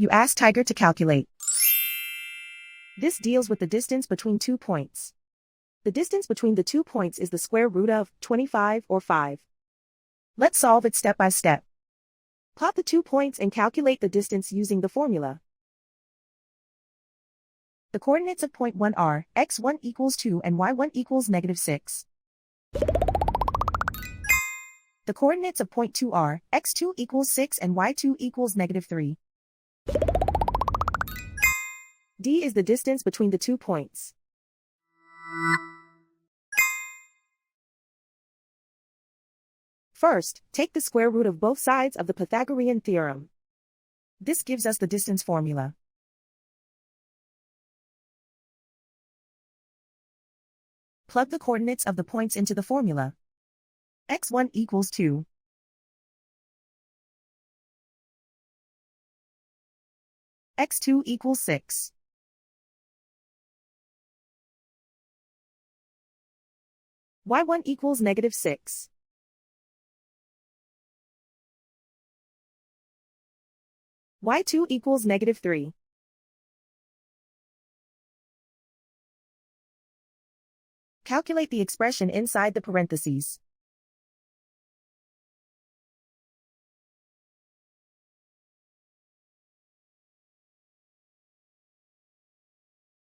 You ask Tiger to calculate. This deals with the distance between 2 points. The distance between the 2 points is the square root of 25 or 5. Let's solve it step by step. Plot the 2 points and calculate the distance using the formula. The coordinates of point 1 are x1 equals 2 and y1 equals -6. The coordinates of point 2 are x2 equals 6 and y2 equals -3. D is the distance between the 2 points. First, take the square root of both sides of the Pythagorean theorem. This gives us the distance formula. Plug the coordinates of the points into the formula. x1 equals 2. x2 equals 6. y1 equals -6. y2 equals -3. Calculate the expression inside the parentheses.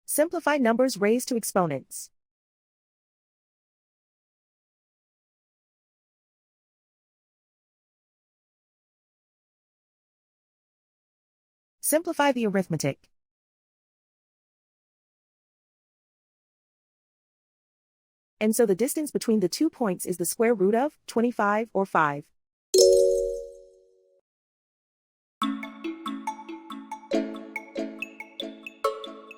Simplify numbers raised to exponents. Simplify the arithmetic. And so the distance between the 2 points is the square root of 25 or 5.